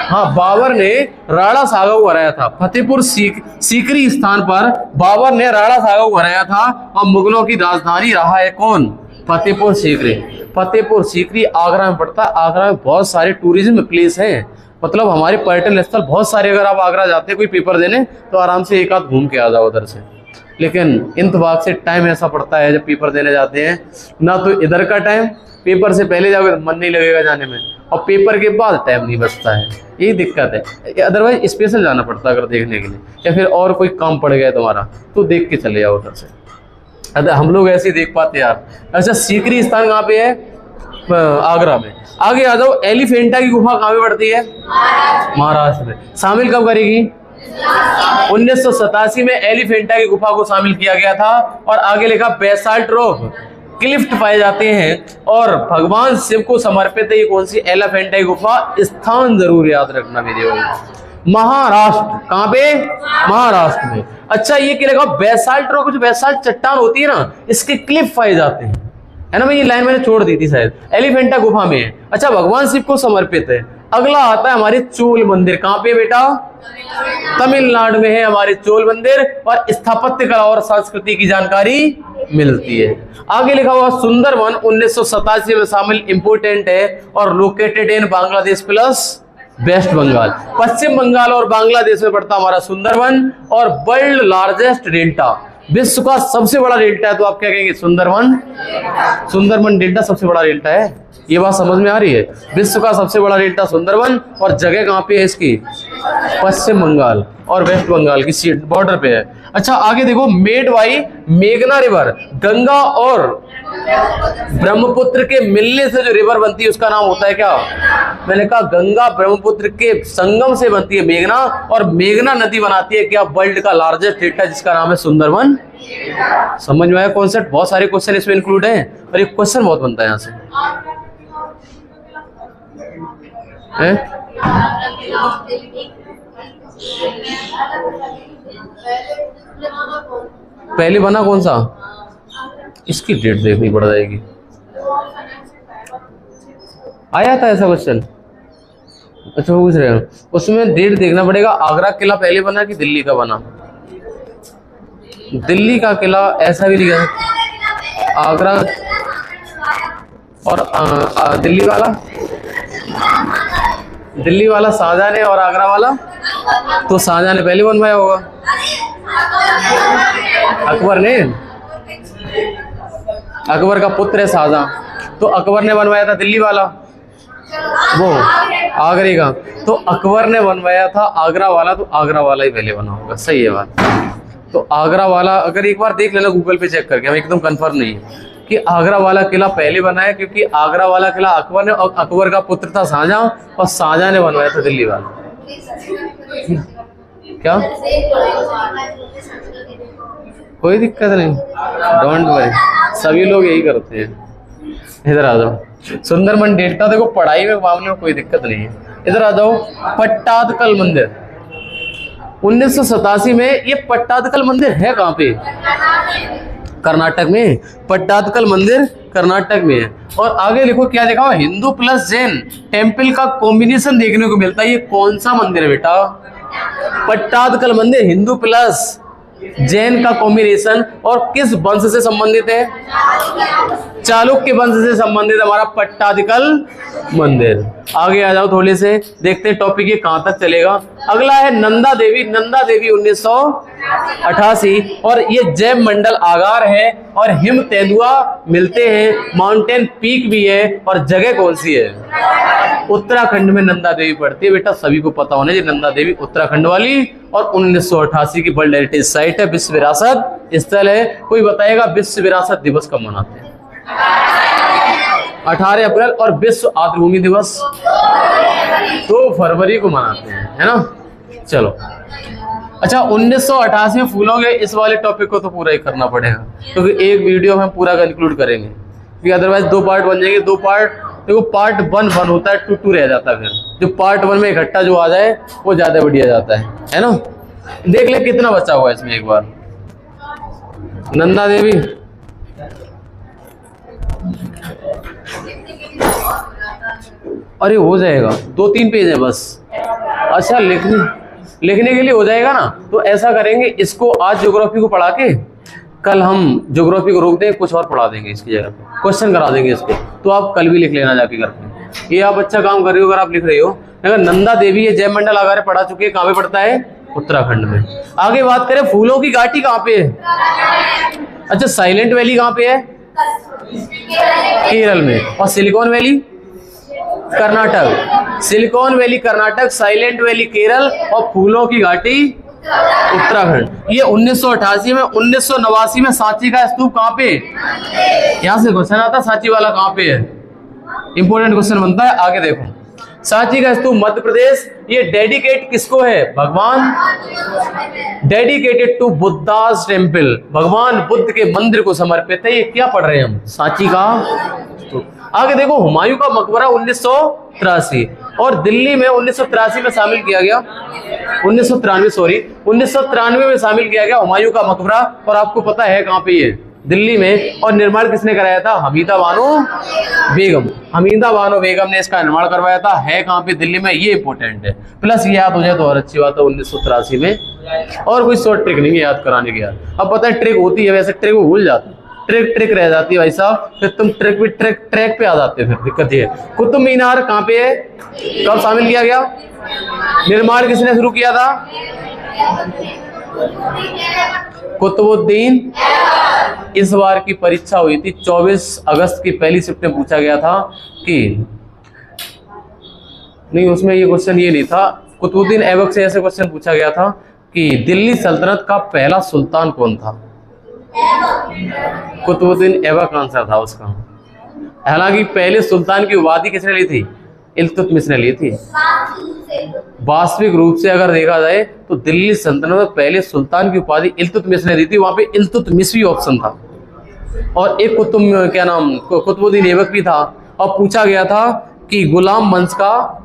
हाँ, बाबर ने राणा सागा को हराया था। फतेहपुर सीकरी स्थान पर बाबर ने राणा सागा को हराया था और मुगलों की राजधानी रहा है कौन? फतेहपुर सीकरी। फतेहपुर सीकरी आगरा में पड़ता है। आगरा में बहुत सारे टूरिज्म प्लेस हैं, मतलब हमारे पर्यटन स्थल बहुत सारे। अगर आप आगरा जाते हैं कोई पेपर देने तो आराम से एक आध घूम के आ जाओ उधर से। लेकिन इंतबाक से टाइम ऐसा पड़ता है जब पेपर देने जाते हैं ना, तो इधर का टाइम, पेपर से पहले जाओगे मन नहीं लगेगा जाने में, और पेपर के बाद टाइम नहीं बचता है। यही दिक्कत है। अदरवाइज स्पेशल जाना पड़ता है अगर देखने के लिए, या फिर और कोई काम पड़ गया तुम्हारा तो देख के चले जाओ उधर से। अरे हम लोग ऐसे ही देख पाते यार। अच्छा, सीकरी स्थान कहाँ पे है? आगरा में। आगे आ जाओ, एलिफेंटा की गुफा कहाँ पे पड़ती है? महाराष्ट्र में। शामिल कब करेगी? 1987 में एलिफेंटा की गुफा को शामिल किया गया था। और आगे लिखा बेसाल्ट रॉक क्लिफ्ट पाए जाते हैं और भगवान शिव को समर्पित है। ये कौन सी? एलिफेंटा की गुफा। स्थान जरूर याद रखना मेरे भाई। महाराष्ट्र। कहाँ पे? महाराष्ट्र में। अच्छा, ये क्या लिखा? बेसाल्ट रॉक, जो बेसाल्ट चट्टान होती है ना, इसके क्लिफ पाए जाते हैं, है ना। मैं ये लाइन मैंने छोड़ दी थी शायद। एलिफेंटा गुफा में है। अच्छा, भगवान शिव को समर्पित है। अगला आता है हमारे चोल मंदिर। कहाँ पे बेटा? तमिलनाडु में है हमारे चोल मंदिर। और स्थापत्य कला और संस्कृति की जानकारी मिलती है। आगे लिखा हुआ सुंदरवन 1987 में शामिल, इंपोर्टेंट है, और located in Bangladesh plus west Bengal. Paschim Bengal और बांग्लादेश में पड़ता हमारा सुंदरवन। और वर्ल्ड लार्जेस्ट डेल्टा, विश्व का सबसे बड़ा डेल्टा है, तो आप क्या कहेंगे? सुंदरवन। सुंदरवन डेल्टा सबसे बड़ा डेल्टा है। ये बात समझ में आ रही है? विश्व का सबसे बड़ा डेल्टा सुंदरवन। और जगह कहाँ पे है इसकी? पश्चिम बंगाल और वेस्ट बंगाल की सीट बॉर्डर पे है। अच्छा, आगे देखो, मेड बाई मेघना रिवर, गंगा और ब्रह्मपुत्र के मिलने से जो रिवर बनती है उसका नाम होता है क्या? मैंने कहा गंगा ब्रह्मपुत्र के संगम से बनती है मेघना, और मेघना नदी बनाती है क्या? वर्ल्ड का लार्जेस्ट डेल्टा जिसका नाम है सुंदरवन। समझ में आया कॉन्सेप्ट? बहुत सारे क्वेश्चन इसमें इंक्लूड हैं और एक क्वेश्चन बहुत बनता है यहाँ से। पहले बना कौन सा? इसकी डेट देखनी पड़ जाएगी। आया था ऐसा क्वेश्चन? अच्छा, पूछ रहे हो, उसमें डेट देखना पड़ेगा। आगरा किला पहले बना कि दिल्ली का बना? दिल्ली का किला ऐसा भी लिखा है, आगरा और दिल्ली वाला, दिल्ली वाला शाहजहां ने और आगरा वाला तो शाहजहां ने पहले बनवाया होगा, अकबर ने। अकबर का पुत्र है शाहजहां, तो अकबर ने बनवाया था दिल्ली वाला, वो आगरे का। तो अकबर ने बनवाया था आगरा वाला, तो आगरा वाला ही पहले बना होगा। सही है बात। तो आगरा वाला अगर एक बार देख लेना गूगल पे चेक करके, हम एकदम कंफर्म नहीं है कि आगरा वाला किला पहले बना है, क्योंकि आगरा वाला किला अकबर ने, और अकबर का पुत्र था शाहजहां, और शाहजहां ने बनवाया था दिल्ली वाला। क्या? कोई दिक्कत नहीं, डोंट वरी, सभी लोग यही करते हैं। इधर आ जाओ, सुंदरबन डेल्टा देखो, पढ़ाई में मामले में कोई दिक्कत नहीं है। इधर आ जाओ, पट्टादकल मंदिर 1987 में। ये पट्टादकल मंदिर है कहाँ पे? कर्नाटक में। पट्टादकल मंदिर कर्नाटक में है। और आगे लिखो क्या लिखा हुआ? हिंदू प्लस जैन टेम्पल का कॉम्बिनेशन देखने को मिलता है। ये कौन सा मंदिर है बेटा? पट्टादकल मंदिर, हिंदू प्लस जैन का कॉम्बिनेशन। और किस वंश से संबंधित है? चालुक्य वंश से संबंधित हमारा पट्टादकल मंदिर। आगे आ जाओ, थोड़े से देखते हैं टॉपिक ये कहां तक चलेगा। अगला है नंदा देवी। नंदा देवी 1988, और ये जैव मंडल आगार है और हिम तेंदुआ मिलते हैं, माउंटेन पीक भी है। और जगह कौन सी है? उत्तराखंड में नंदा देवी पड़ती है बेटा, सभी को पता होना चाहिए। नंदा देवी उत्तराखंड वाली, और 1988 की वर्ल्ड हेरिटेज साइट है, विश्व विरासत स्थल है। कोई बताएगा विश्व विरासत दिवस कब मनाते हैं? 18 अप्रैल। और विश्व आर्द्रभूमि दिवस 2 फरवरी को मनाते हैं, है ना। चलो, अच्छा, 1988 में फूलों के इस वाले टॉपिक को तो पूरा ही करना पड़ेगा, क्योंकि एक वीडियो में हम पूरा इंक्लूड करेंगे। क्योंकि अदरवाइज दो पार्ट बन जाएंगे। दो पार्ट देखो, पार्ट 1 होता है, 2 रह जाता है। फिर जो पार्ट 1 में इकट्ठा जो आ जाए वो ज्यादा बढ़िया जाता है ना। देख ले कितना बचा हुआ है इसमें एक बार। नंदा देवी, अरे हो जाएगा, 2-3 पेज है बस। अच्छा, लिखने के लिए हो जाएगा ना। तो ऐसा करेंगे, इसको आज ज्योग्राफी को पढ़ा के कल हम ज्योग्राफी को रोक देंगे, कुछ और पढ़ा देंगे इसकी जगह पे, क्वेश्चन करा देंगे इसके। तो आप कल भी लिख लेना जाके घर पे। ये आप अच्छा काम कर रहे हो अगर आप लिख रहे हो। अगर नंदा देवी है जयमंडल आगारे पढ़ा चुके हैं, कहाँ पे पड़ता है? उत्तराखंड में। आगे बात करें, फूलों की घाटी कहाँ पे है? अच्छा, साइलेंट वैली कहाँ पे है? केरल में। और silicon valley Karnataka. Silicon valley Karnataka, silent valley Kerala और फूलों की घाटी उत्तराखंड। ये 1988 में, 1989 में सांची का स्तूप कहाँ पे? यहां से क्वेश्चन आता, सांची वाला कहाँ पे है? इंपोर्टेंट क्वेश्चन बनता है। आगे देखो, सांची का स्तूप मध्य प्रदेश। ये डेडिकेट किसको है? भगवान, डेडिकेटेड टू बुद्धास टेम्पल, भगवान बुद्ध के मंदिर को समर्पित है। ये क्या पढ़ रहे हैं हम? सांची का स्तूप। आगे देखो, हुमायूं का मकबरा 1983 और दिल्ली में 1983 में शामिल किया गया, 1993 में शामिल किया गया हुमायूं का मकबरा। और आपको पता है कहाँ पे ये? दिल्ली में। और निर्माण किसने कराया था? हमीदा बानो बेगम। हमीदा बानो बेगम ने इसका निर्माण करवाया था। है कहाँ पे? दिल्ली में। ये इंपोर्टेंट है, प्लस ये याद हो जाए तो और अच्छी बात है। 1983 में। और कोई शॉर्ट ट्रिक नहीं है याद कराने की यार। अब पता है ट्रिक होती है, वैसे ट्रिक को भूल जाते, ट्रिक रह जाती है भाई साहब। फिर तुम ट्रैक पे आ जाते हैं। फिर दिक्कत ये है। कुतुब मीनार कहाँ पे है? कब शामिल किया गया? निर्माण किसने शुरू किया था? कुतुबुद्दीन। इस बार की परीक्षा हुई थी 24 अगस्त की पहली शिफ्ट में पूछा गया था कि नहीं, उसमें ये क्वेश्चन ये नहीं था। कुतुबुद्दीन ऐबक से ऐसे क्वेश्चन पूछा गया था कि दिल्ली सल्तनत का पहला सुल्तान कौन था? कुतुबुद्दीन ऐबक आंसर था उसका। हालांकि पहले सुल्तान की उपाधि किसने ली थी? इल्तुतमिश ने ली थी। वास्तविक रूप से अगर देखा जाए तो दिल्ली सल्तनत में पहले सुल्तान की उपाधि इल्तुतमिश ने दी थी। वहां पे इल्तुतमिश भी ऑप्शन था और एक कुतुबुद्दीन ऐबक भी था। और पूछा गया था कि गुलाम वंश का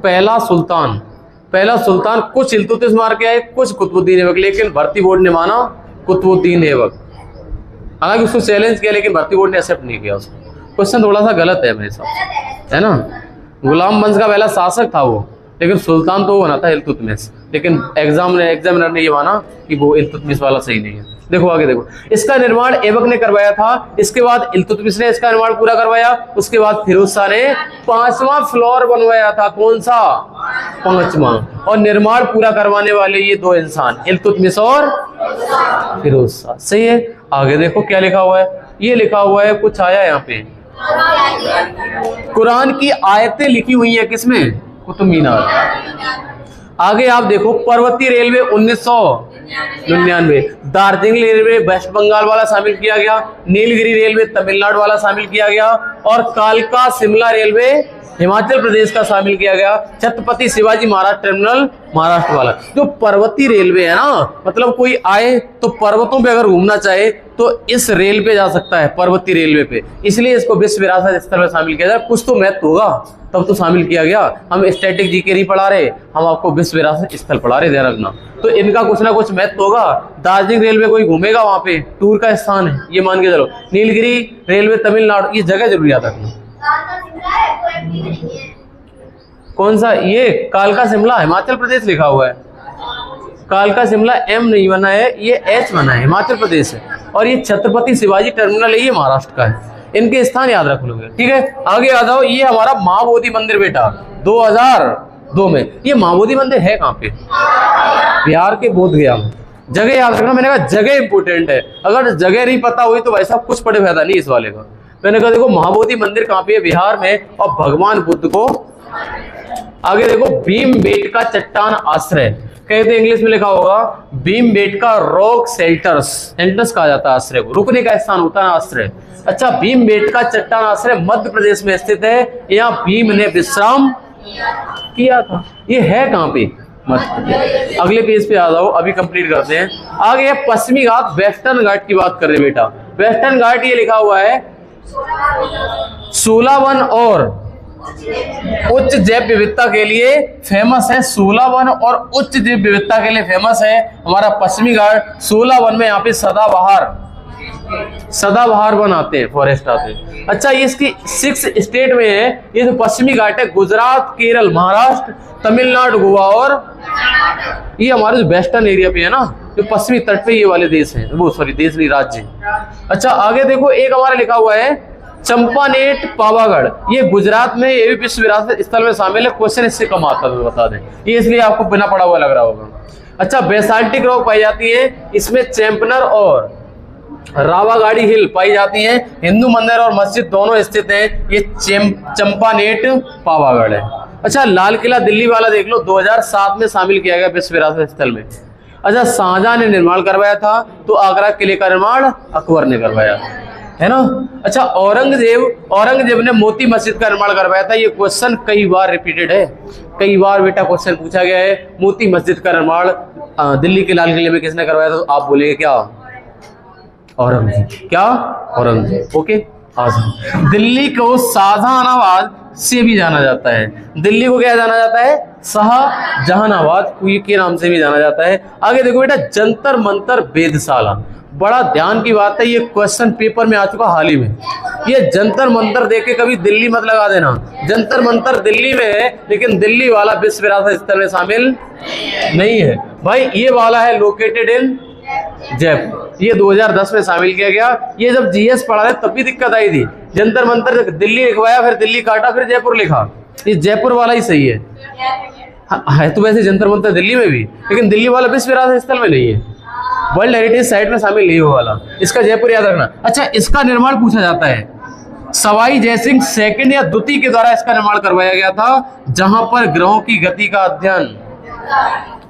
पहला सुल्तान कुछ इल्तुतमिश मार के आए, कुछ कुतुबुद्दीन ऐबक, लेकिन भर्ती बोर्ड ने माना कुतुबुद्दीन ऐबक। हालांकि उसको चैलेंज किया लेकिन भर्ती बोर्ड ने एक्सेप्ट नहीं किया उसको। क्वेश्चन थोड़ा सा गलत है मेरे हिसाब से, है ना। गुलाम वंश का पहला शासक था वो, लेकिन सुल्तान तो वो बना था इल्तुतमिश। लेकिन एग्जामिनर ने ये माना कि वो इल्तुतमिश वाला सही नहीं है। देखो आगे देखो, इसका निर्माण ऐबक ने करवाया था। इसके बाद इल्तुतमिश ने इसका निर्माण पूरा करवाया। उसके बाद फिरोज शाह ने 5वां फ्लोर बनवाया था। कौन सा? 5वां। और निर्माण पूरा करवाने वाले ये 2 इंसान, इल्तुतमिश और फिरोज शाह। सही है। आगे देखो क्या लिखा हुआ है। ये लिखा हुआ है, कुछ आया यहाँ पे, कुरान की आयतें लिखी हुई है किसमें? कुतुब मीनार। आगे आप देखो, पर्वतीय railway 1999, Darjeeling railway West Bengal वाला शामिल किया गया, नीलगिरी रेलवे तमिलनाडु वाला शामिल किया गया और कालका शिमला रेलवे हिमाचल प्रदेश का शामिल किया गया। छत्रपति शिवाजी महाराज टर्मिनल महाराष्ट्र वाला। जो पर्वतीय रेलवे है ना, मतलब कोई आए तो पर्वतों पे अगर घूमना चाहे तो इस रेल पे जा सकता है, पर्वतीय रेलवे पे। इसलिए इसको विश्व विरासत स्थल में शामिल किया जाए। कुछ तो महत्व होगा तब तो शामिल किया गया। हम स्टैटिक जीके नहीं पढ़ा रहे, हम आपको विश्व विरासत स्थल पढ़ा रहे, ध्यान रखना। तो इनका कुछ ना कुछ महत्व होगा। दार्जिलिंग रेलवे कोई घूमेगा वहां पे, टूर का स्थान है, ये मान के चलो। नीलगिरी रेलवे तमिलनाडु, ये जगह जरूर याद रखना। कौन सा? ये कालका शिमला हिमाचल प्रदेश लिखा हुआ है। कालका शिमला एम नहीं बना है, ये एच बना है, हिमाचल प्रदेश है। और ये छत्रपति शिवाजी टर्मिनल है, ये महाराष्ट्र का है। इनके स्थान याद रख लोगे, ठीक है। आगे आ जाओ, ये हमारा महाबोधि मंदिर बेटा 2002 में। ये महाबोधि मंदिर है कहाँ पे? बिहार के बोधगया में। जगह याद रखना, मैंने कहा जगह इंपोर्टेंट है। अगर जगह नहीं पता हुई तो भाई साहब कुछ पढ़े फायदा नहीं इस वाले का। मैंने कहा देखो महाबोधि मंदिर कहाँ पे है? बिहार में। और भगवान बुद्ध को आगे देखो, भीमबेटका चट्टान आश्रय, कहते इंग्लिश में लिखा होगा भीमबेटका रॉक शेल्टर्स कहा जाता है आश्रय को, रुकने का स्थान होता है आश्रय। अच्छा, भीमबेटका चट्टान आश्रय मध्य प्रदेश में स्थित है। यहाँ भीम ने विश्राम किया था। ये है कहाँ पे? मध्य प्रदेश। अगले पेज पे आ जाओ, अभी कंप्लीट करते हैं। आगे है पश्चिमी घाट, वेस्टर्न घाट की बात कर रहे बेटा। वेस्टर्न घाट ये लिखा हुआ है 16 वन और उच्च जैव विविधता के लिए फेमस है। 16 वन और उच्च जैव विविधता के लिए फेमस है हमारा पश्चिमी घाट। 16 वन में यहाँ पे सदाबहार वन आते हैं, फॉरेस्ट आते हैं। अच्छा, ये इसकी 6 स्टेट में है। ये जो पश्चिमी घाट है, गुजरात, केरल, महाराष्ट्र, तमिलनाडु, गोवा और ये हमारे जो वेस्टर्न एरिया पे है ना, जो पश्चिमी तट पे ये वाले देश हैं, वो सॉरी देश नहीं, राज्य। अच्छा, आगे देखो, एक हमारा लिखा हुआ है चंपानेट पावागढ़। ये गुजरात में, ये भी विश्व विरासत स्थल में शामिल है। क्वेश्चन इससे कम आता है, बता दें, ये इसलिए आपको बिना पढ़ा हुआ लग रहा होगा। अच्छा, बेसाल्टिक रॉक पाई जाती है, इसमें चैंपनर और रावागाड़ी हिल पाई जाती हैं। हिंदू मंदिर और मस्जिद दोनों स्थित हैं। ये चंपानेट पावागढ़ है। अच्छा, लाल किला दिल्ली वाला देख लो, 2007 में शामिल किया गया विश्व विरासत स्थल में। अच्छा, शाहजहां ने निर्माण करवाया था, तो आगरा किले का निर्माण अकबर ने करवाया, है ना। अच्छा, औरंगजेब ने मोती मस्जिद का निर्माण करवाया था। ये क्वेश्चन कई बार रिपीटेड है, कई बार बेटा क्वेश्चन पूछा गया है। मोती मस्जिद का निर्माण दिल्ली के लाल किले में किसने करवाया था? तो आप बोलेंगे क्या? औरंगजेब। क्या? औरंगजेब। ओके। आसान। दिल्ली को शाहजहानाबाद से भी जाना जाता है। दिल्ली को क्या जाना जाता है? शाहजहानाबाद के नाम से भी जाना जाता है। आगे देखो बेटा, जंतर मंतर वेधशाला, बड़ा ध्यान की बात है, ये क्वेश्चन पेपर में आ चुका हाल ही में। ये जंतर मंतर देख के कभी दिल्ली मत लगा देना। जंतर मंतर दिल्ली में है, लेकिन दिल्ली वाला विश्व विरासत स्थल में शामिल नहीं है भाई। ये वाला है लोकेटेड इन जयपुर। ये 2010 में शामिल किया गया। ये जब जीएस पढ़ा था तब भी दिक्कत आई थी। जंतर मंतर दिल्ली लिखवाया, फिर दिल्ली काटा, फिर जयपुर लिखा। ये जयपुर वाला ही सही है। है तो वैसे जंतर मंतर दिल्ली में भी, लेकिन दिल्ली वाला विश्व विरासत स्थल में नहीं है, वर्ल्ड हेरिटेज साइट में शामिल नहीं हो वाला। इसका जयपुर याद रखना। अच्छा, इसका निर्माण पूछा जाता है, सवाई जयसिंह सेकंड या द्वितीय के द्वारा इसका निर्माण करवाया गया था, जहां पर ग्रहों की गति का अध्ययन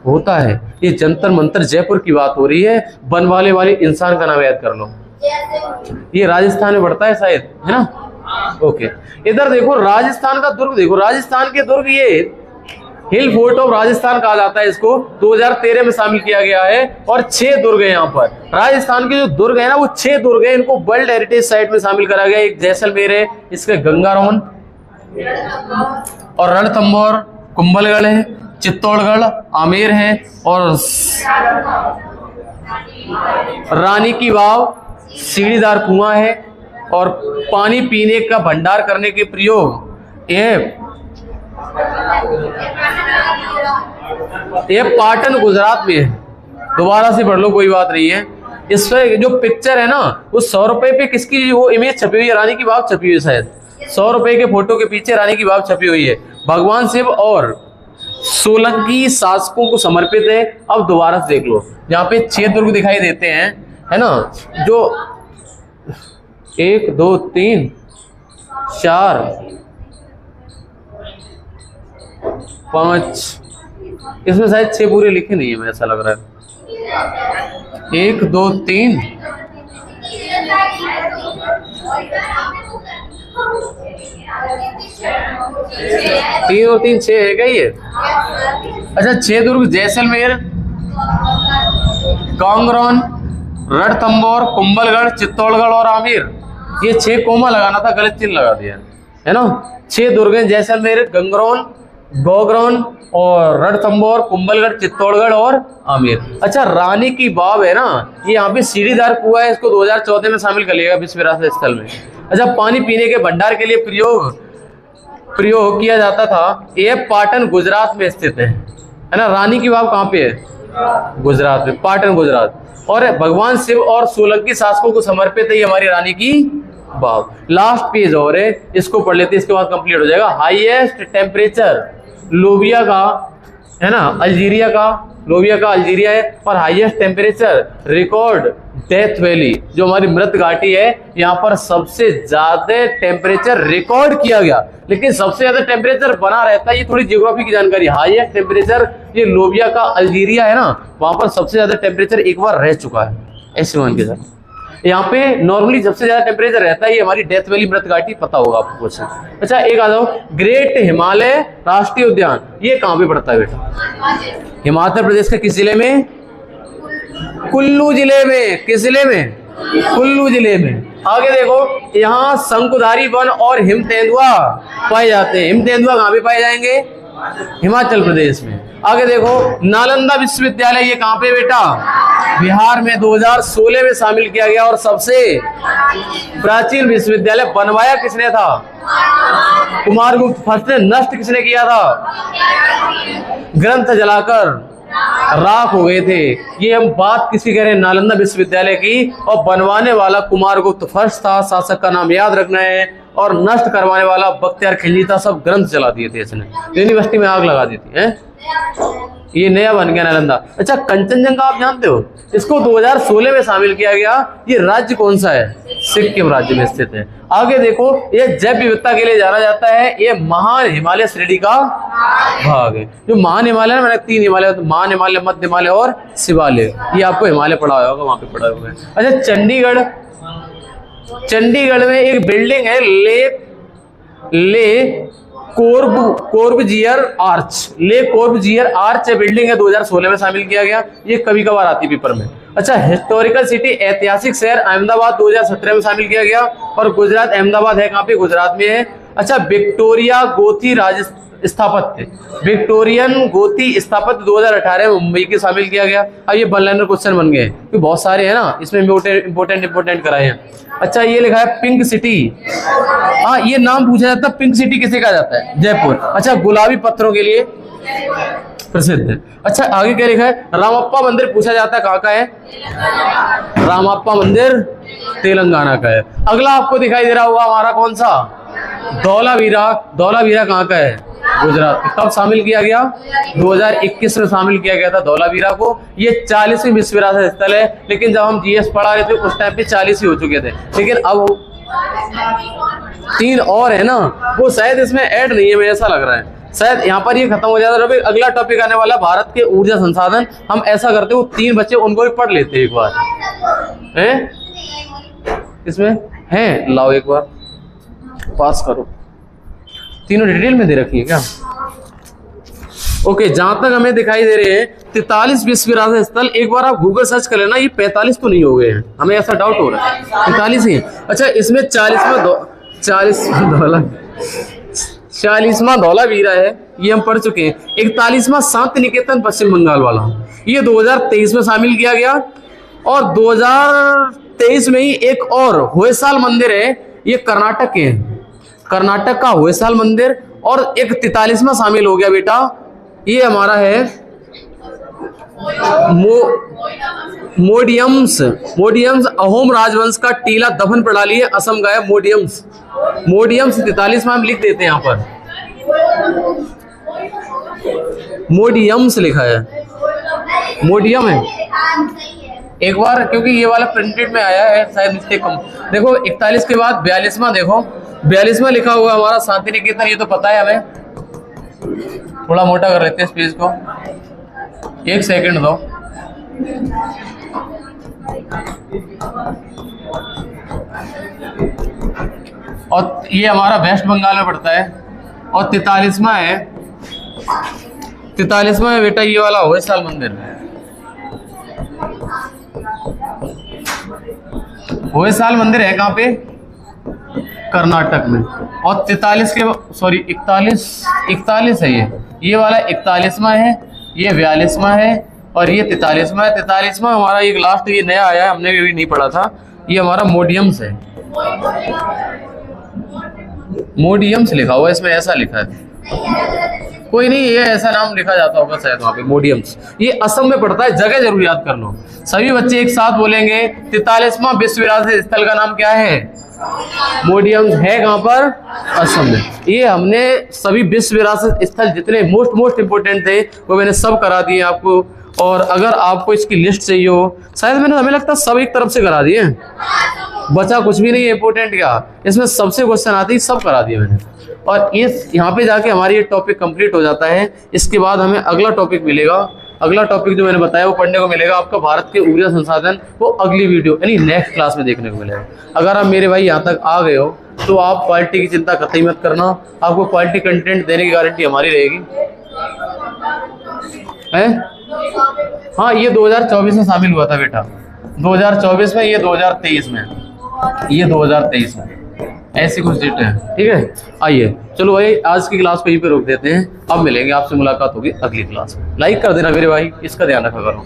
होता है। ये जंतर मंतर जयपुर की बात हो रही है। बनवाले वाले इंसान का नाम याद कर लो। ये राजस्थान में पड़ता है शायद, है ना। ओके, इधर देखो राजस्थान का दुर्ग, देखो राजस्थान के दुर्ग, ये हिल फोर्ट ऑफ राजस्थान कहा जाता है इसको। 2013 में शामिल किया गया है और 6 दुर्ग है यहाँ पर। राजस्थान के जो दुर्ग है ना, वो 6 दुर्ग है, इनको वर्ल्ड हेरिटेज साइट में शामिल करा गया। एक जैसलमेर है, इसके गंगारोन और रणथंभौर, कुंभलगढ़ है, चित्तौड़गढ़, आमेर है और रानी की वाव, सीढ़ीदार कुआं है और पानी पीने का भंडार करने के प्रयोग ये पाटन गुजरात में है। दोबारा से पढ़ लो, कोई बात नहीं है। इस पे जो पिक्चर है ना, वो 100 रुपए पे किसकी वो इमेज छपी हुई है? रानी की वाव छपी हुई है शायद। 100 रुपए के फोटो के पीछे रानी की वाव छपी हुई है। भगवान शिव और सोलंकी शासकों को समर्पित है। अब दोबारा से देख लो, यहाँ पे 6 दुर्ग दिखाई देते हैं, है ना, जो 1 2 3 4 5, इसमें शायद 6 पूरे लिखे नहीं है, मैं ऐसा लग रहा है। 1 2 3 3 और 3 6 है क्या ये? अच्छा, 6 दुर्ग जैसलमेर, कांगरोन, रणथंभौर, कुंभलगढ़, चित्तौड़गढ़ और आमेर। ये 6 कोमा लगाना था, गलत चिन्ह लगा दिया, है ना। 6 दुर्ग हैं, जैसलमेर, गंगरौन, गोगरौन और रणथंभौर, कुंभलगढ़, चित्तौड़गढ़ और आमेर। अच्छा, रानी की वाव है ना, ये यहाँ पे सीढ़ीदार कुआं है, इसको 2014 में शामिल कर लिया गया विश्व विरासत स्थल में। अच्छा, पानी पीने के भंडार के लिए प्रयोग किया जाता था। ये पाटन गुजरात में स्थित है ना। रानी की वाव कहाँ पे है? गुजरात में, पाटन गुजरात। और भगवान शिव और सोलंकी शासकों को समर्पित है ये हमारी रानी की वाव। लास्ट पेज और है, इसको पढ़ लेते हैं, इसके बाद कंप्लीट हो जाएगा। हाईएस्ट टेम्परेचर लोबिया का, है ना, अल्जीरिया का, लोबिया का अल्जीरिया है। और highest temperature record death valley, जो हमारी मृत घाटी है, यहाँ पर सबसे ज्यादा टेम्परेचर रिकॉर्ड किया गया। लेकिन सबसे ज्यादा टेम्परेचर बना रहता है, ये थोड़ी ज्योग्राफी की जानकारी। हाईएस्ट टेम्परेचर ये लोबिया का अल्जीरिया है ना, वहां पर सबसे ज्यादा टेम्परेचर एक बार रह चुका है, ऐसे मान के साथ। यहाँ पे नॉर्मली सबसे ज्यादा टेम्परेचर रहता है, ये हमारी डेथ वैली मृत घाटी, पता होगा आपको क्वेश्चन। अच्छा, एक आ जाओ, ग्रेट हिमालय राष्ट्रीय उद्यान, ये कहाँ पे पड़ता है बेटा? हिमाचल प्रदेश के किस जिले में? कुल्लू जिले में। किस जिले में? कुल्लू जिले में। आगे देखो, यहाँ शंकुधारी वन और हिम तेंदुआ पाए जाते हैं। हिम तेंदुआ कहाँ पे पाए जाएंगे? हिमाचल प्रदेश में। आगे देखो, नालंदा विश्वविद्यालय ये कहाँ पे बेटा? बिहार में 2016 में शामिल किया गया। और सबसे प्राचीन विश्वविद्यालय बनवाया किसने था? कुमारगुप्त फर्स्ट ने। नष्ट किसने किया था? ग्रंथ जलाकर राख हो गए थे। ये हम बात किसी कह रहे हैं? नालंदा विश्वविद्यालय की। और बनवाने वाला कुमारगुप्त फर्स्ट था, शासक का नाम याद रखना है। और नष्ट करवाने वाला बख्तियार खिलजी था। सब ग्रंथ जला दिए थे इसने, यूनिवर्सिटी में आग लगा दी थी। ये नया बन गया नालंदा। अच्छा, कंचनजंगा आप जानते हो? इसको 2016 में शामिल किया गया। ये राज्य कौन सा है? सिक्किम राज्य में स्थित है। आगे देखो, ये जैव विविधता के लिए जाना जाता है। ये महान हिमालय श्रेणी का भाग है। जो महान हिमालय है, मैंने 3 हिमालय, महान हिमालय, मध्य हिमालय और शिवालय। ये आपको हिमालय पढ़ा होगा, वहां पे पढ़ा होगा। अच्छा, चंडीगढ़ में एक बिल्डिंग है, ले कोर्बुजियर आर्च। ले कोर्बुजियर आर्च बिल्डिंग है, 2016 में शामिल किया गया। ये कभी कभार आती पेपर में। अच्छा, हिस्टोरिकल सिटी ऐतिहासिक शहर अहमदाबाद 2017 में शामिल किया गया। और गुजरात, अहमदाबाद है कहाँ पे? गुजरात में है। अच्छा, विक्टोरिया गोथी स्थापत्य, विक्टोरियन गोथी स्थापत्य 2018 में मुंबई के शामिल किया गया। अब ये वन लाइनर क्वेश्चन बन गए, क्योंकि बहुत सारे हैं ना, इसमें इंपोर्टेंट कराए हैं। अच्छा, ये लिखा है पिंक सिटी। हाँ, ये नाम पूछा जाता है, पिंक सिटी किसे कहा जाता है? जयपुर। अच्छा, गुलाबी पत्थरों के लिए प्रसिद्ध है। अच्छा, आगे क्या लिखा है? रामप्पा मंदिर पूछा जाता है कहाँ का है? रामप्पा मंदिर तेलंगाना का है। अगला आपको दिखाई दे रहा होगा हमारा कौन सा? धौलावीरा। धौलावीरा कहाँ का है? गुजरात। कब शामिल किया गया? 2021 में शामिल किया गया था धौलावीरा को। ये 40वीं विश्व विरासत स्थल है। लेकिन जब हम जीएस पढ़ा रहे थे उस टाइम पे 40 ही हो चुके थे। लेकिन अब 3 और है ना, वो शायद इसमें ऐड नहीं है, मुझे ऐसा लग रहा है। शायद यहाँ पर ये खत्म हो जाता है। अगला टॉपिक आने वाला भारत के ऊर्जा संसाधन। हम ऐसा करते हैं, वो 3 बच्चे उनको भी पढ़ लेते हैं एक बार। हैं इसमें हैं, लाओ एक बार पास करो। तीनों डिटेल में दे रखी है क्या? ओके, जहां तक हमें दिखाई दे रहे हैं 43 विश्व विरासत स्थल। एक बार आप गूगल सर्च कर लेना, ये 45 तो नहीं हो गए हैं, हमें ऐसा डाउट हो रहा है, 45 ही है। अच्छा, इसमें 40वां धौलावीरा है, ये हम पढ़ चुके हैं। 41वां शांति निकेतन पश्चिम बंगाल वाला, ये 2023 में शामिल किया गया। और 2023 में ही एक और होयसाल मंदिर है, ये कर्नाटक के हैं, कर्नाटक का होयसाल मंदिर। और एक 43वां शामिल हो गया बेटा, ये हमारा है मोडियम्स। अहोम राजवंश का टीला दफन प्रणाली है, असम का है मोडियम्स। 43वां हम लिख देते हैं, यहाँ पर मोडियम्स लिखा है, मोडियम है एक बार, क्योंकि ये वाला प्रिंटेड में आया है शायद मिस्टेक कम। देखो 41 के बाद 42वां, देखो 42वां लिखा हुआ हमारा शांति निकेतन। ये तो पता है हमें, थोड़ा मोटा कर लेते हैं स्पेस को, 1 सेकंड दो। और ये हमारा वेस्ट बंगाल में पड़ता है। और 43वां है, 43वां है बेटा ये वाला होयसाल मंदिर। होयसाल मंदिर है कहाँ पे? कर्नाटक में। और 43 के सॉरी 41 है ये वाला 41वां है, ये 42वां है और ये 43वां है। 43वां हमारा एक लास्ट ये नया आया है, हमने भी नहीं पढ़ा था, ये हमारा मोडियम्स है। मोडियम्स लिखा हुआ है इसमें, ऐसा लिखा है, कोई नहीं, ये ऐसा नाम लिखा जाता होगा शायद वहाँ पे, मोडियम्स। ये असम में पड़ता है, जगह जरूर याद कर लो। सभी बच्चे एक साथ बोलेंगे 43वां विश्व विरासत स्थल का नाम क्या है? मोडियम्स है कहाँ पर? असम में। ये हमने सभी विश्व विरासत स्थल जितने मोस्ट इंपोर्टेंट थे वो मैंने सब करा दिए आपको। और अगर आपको इसकी लिस्ट चाहिए हो, शायद मैंने, हमें लगता है सब एक तरफ से करा दिए, बचा कुछ भी नहीं है इंपोर्टेंट क्या, इसमें सबसे क्वेश्चन आते ही सब करा दिए मैंने। और इस यहाँ पे जाके हमारी ये टॉपिक कंप्लीट हो जाता है। इसके बाद हमें अगला टॉपिक मिलेगा, अगला टॉपिक जो मैंने बताया वो पढ़ने को मिलेगा आपका भारत के ऊर्जा संसाधन, वो अगली वीडियो यानी नेक्स्ट क्लास में देखने को मिलेगा। अगर आप मेरे भाई यहाँ तक आ गए हो तो आप क्वालिटी की चिंता कतई मत करना, आपको क्वालिटी कंटेंट देने की गारंटी हमारी रहेगी है। हाँ, ये 2024 में शामिल हुआ था बेटा, 2024 में, ये 2023 में। ये 2023 में, ऐसी कुछ डेट है। ठीक है, आइए चलो भाई आज की क्लास को यहीं पे रोक देते हैं। अब मिलेंगे, आपसे मुलाकात होगी अगली क्लास में। लाइक कर देना मेरे भाई, इसका ध्यान रखा करो।